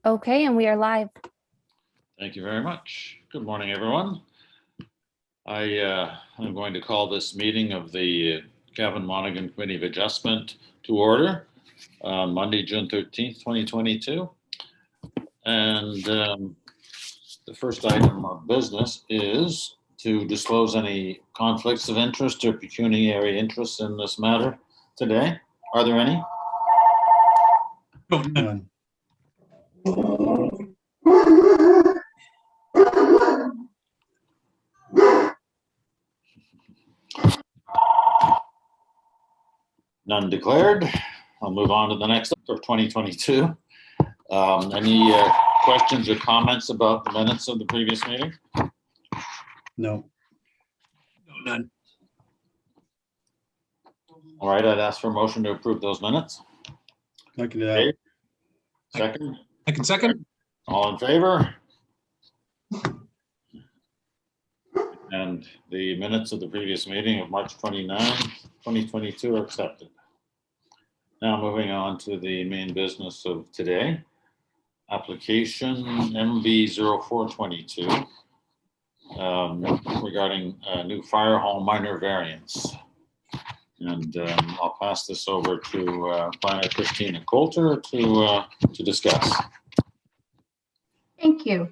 Okay, and we are live. Thank you very much. Good morning, everyone. I'm going to call this meeting of the Cavan Monaghan Committee of Adjustment to order on Monday, June 13th, 2022. And the first item of business is to disclose any conflicts of interest or pecuniary interests in this matter today. Are there any? None. None declared. I'll move on to the next for 2022. Any questions or comments about the minutes of the previous meeting? No. None. All right, I'd ask for a motion to approve those minutes. Looking it Dave? up. Second, I can second. all in favor? And the minutes of the previous meeting of March 29, 2022 are accepted. Now moving on to the main business of today. Application MB0422 regarding a new fire hall minor variance. And I'll pass this over to Planner Christina Coulter to discuss. Thank you.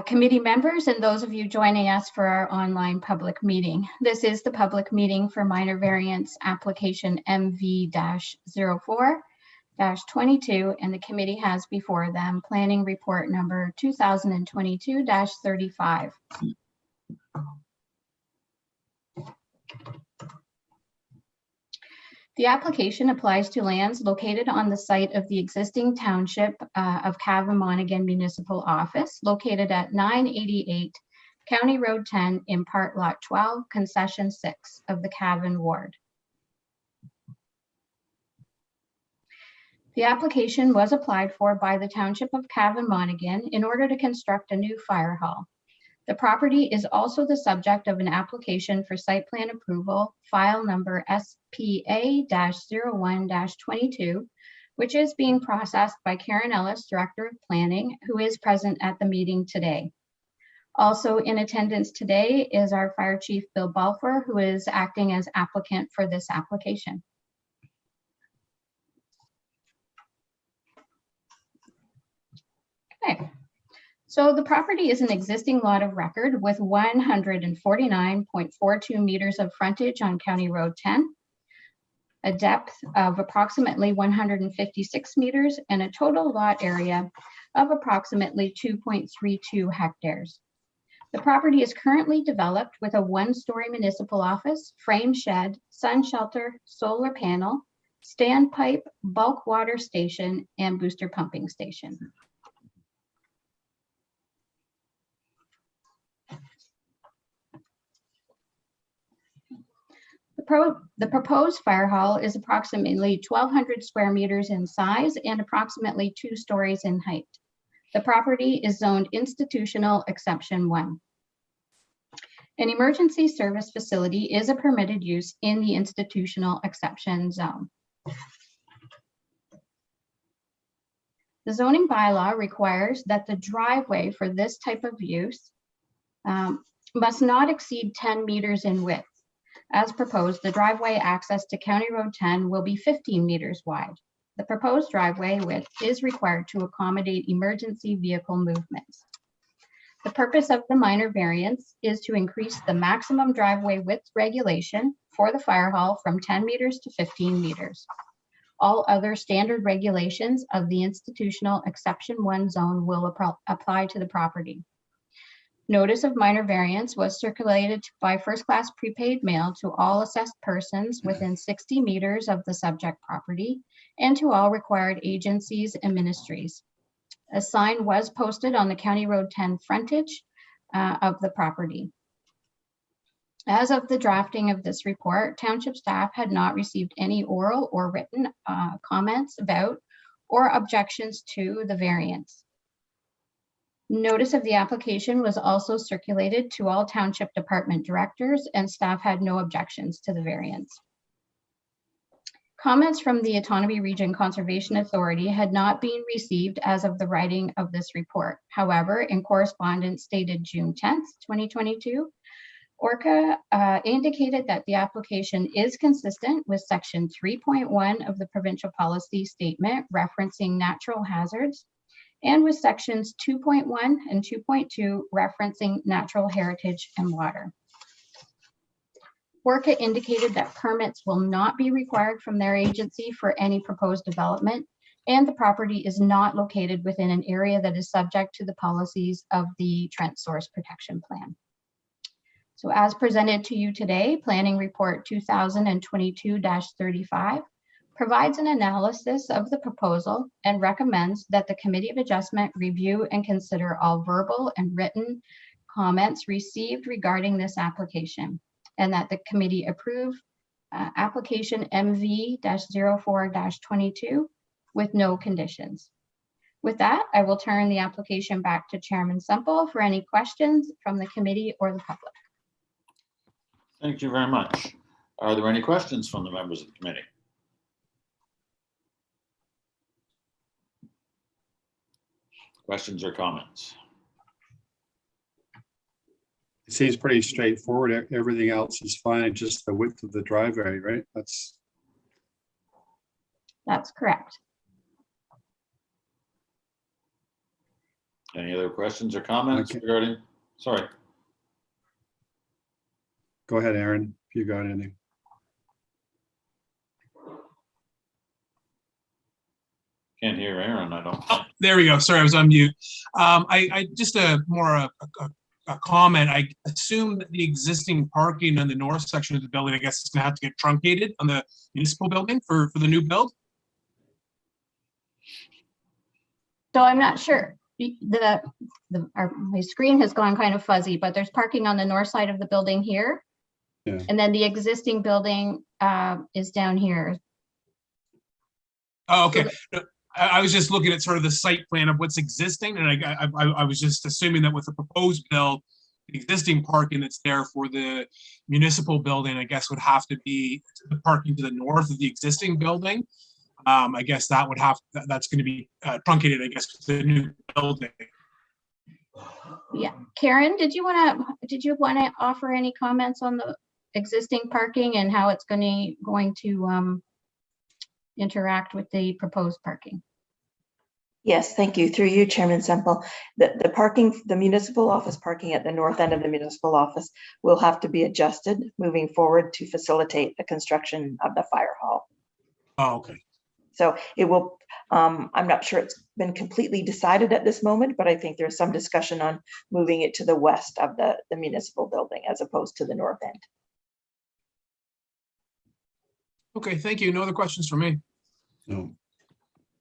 Committee members and those of you joining us for our online public meeting. This is the public meeting for minor variance application MV-04-22, and the committee has before them planning report number 2022-35. The application applies to lands located on the site of the existing township of Cavan Monaghan Municipal Office, located at 988 County Road 10 in Part Lot 12, Concession 6 of the Cavan Ward. The application was applied for by the Township of Cavan Monaghan in order to construct a new fire hall. The property is also the subject of an application for site plan approval, file number SPA-01-22, which is being processed by Karen Ellis, Director of Planning, who is present at the meeting today. Also in attendance today is our Fire Chief, Bill Balfour, who is acting as applicant for this application. Okay. So the property is an existing lot of record with 149.42 meters of frontage on County Road 10, a depth of approximately 156 meters, and a total lot area of approximately 2.32 hectares. The property is currently developed with a one-story municipal office, frame shed, sun shelter, solar panel, standpipe, bulk water station, and booster pumping station. The proposed fire hall is approximately 1,200 square meters in size and approximately 2 stories in height. The property is zoned institutional exception 1. An emergency service facility is a permitted use in the institutional exception zone. The zoning bylaw requires that the driveway for this type of use must not exceed 10 meters in width. As proposed, the driveway access to County Road 10 will be 15 meters wide. The proposed driveway width is required to accommodate emergency vehicle movements. The purpose of the minor variance is to increase the maximum driveway width regulation for the fire hall from 10 meters to 15 meters. All other standard regulations of the institutional exception 1 zone will apply to the property. Notice of minor variance was circulated by first-class prepaid mail to all assessed persons within 60 meters of the subject property and to all required agencies and ministries. A sign was posted on the County Road 10 frontage of the property. As of the drafting of this report, township staff had not received any oral or written comments about or objections to the variance. Notice of the application was also circulated to all township department directors, and staff had no objections to the variance. Comments from the Otonabee Region Conservation Authority had not been received as of the writing of this report. However, in correspondence dated June 10th, 2022, ORCA indicated that the application is consistent with section 3.1 of the provincial policy statement referencing natural hazards, and with sections 2.1 and 2.2 referencing natural heritage and water. ORCA indicated that permits will not be required from their agency for any proposed development, and the property is not located within an area that is subject to the policies of the Trent Source Protection Plan. So as presented to you today, Planning Report 2022-35 provides an analysis of the proposal and recommends that the Committee of Adjustment review and consider all verbal and written comments received regarding this application, and that the committee approve application MV-04-22 with no conditions. With that, I will turn the application back to Chairman Semple for any questions from the committee or the public. Thank you very much. Are there any questions from the members of the committee? Questions or comments? It seems pretty straightforward. Everything else is fine, just the width of the driveway, right? That's correct. Any other questions or comments Okay. regarding? Sorry. Go ahead, Aaron, if you got anything. Can't hear Aaron, I don't. Oh, there we go. Sorry, I was on mute. I just a comment. I assume that the existing parking on the north section of the building, I guess, is going to have to get truncated on the municipal building for the new build. So I'm not sure. My screen has gone kind of fuzzy, but there's parking on the north side of the building here. Yeah. And then the existing building is down here. Oh, okay. I was just looking at sort of the site plan of what's existing, and I was just assuming that with the proposed build, the existing parking that's there for the municipal building, I guess, would have to be the parking to the north of the existing building. I guess that would that's going to be truncated, I guess, to the new building. Yeah, Karen, did you want to offer any comments on the existing parking and how it's going to interact with the proposed parking? Yes, thank you. Through you, Chairman Semple. The parking, the municipal office parking at the north end of the municipal office will have to be adjusted moving forward to facilitate the construction of the fire hall. Oh, okay. So it will, I'm not sure it's been completely decided at this moment, but I think there's some discussion on moving it to the west of the municipal building as opposed to the north end. Okay, thank you. No other questions for me. No.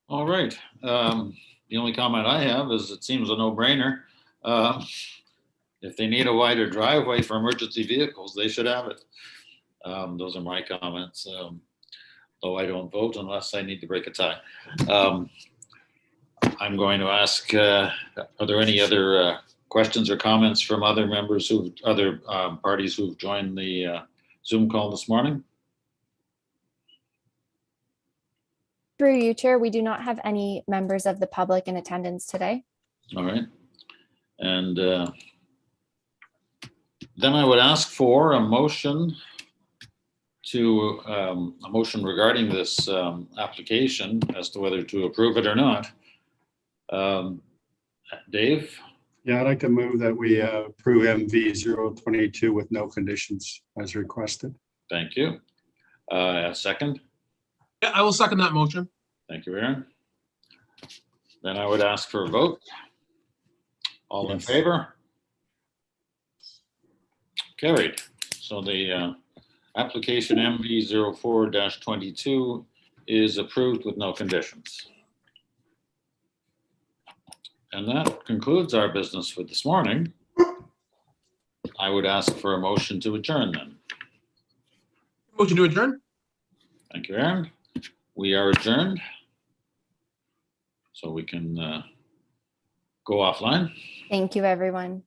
All right. The only comment I have is it seems a no-brainer. If they need a wider driveway for emergency vehicles, they should have it. Those are my comments. Though I don't vote unless I need to break a tie. I'm going to ask, are there any other questions or comments from other members other parties who've joined the Zoom call this morning? Through you, Chair, we do not have any members of the public in attendance today. All right. And then I would ask for a motion regarding this application as to whether to approve it or not. Dave? Yeah, I'd like to move that we approve MV-022 with no conditions as requested. Thank you. A second? Yeah, I will second that motion. Thank you, Aaron. Then I would ask for a vote. All in Yes. favor? Carried. So the application MV-04-22 is approved with no conditions. And that concludes our business for this morning. I would ask for a motion to adjourn then. Motion to adjourn? Thank you, Aaron. We are adjourned. So we can go offline. Thank you, everyone.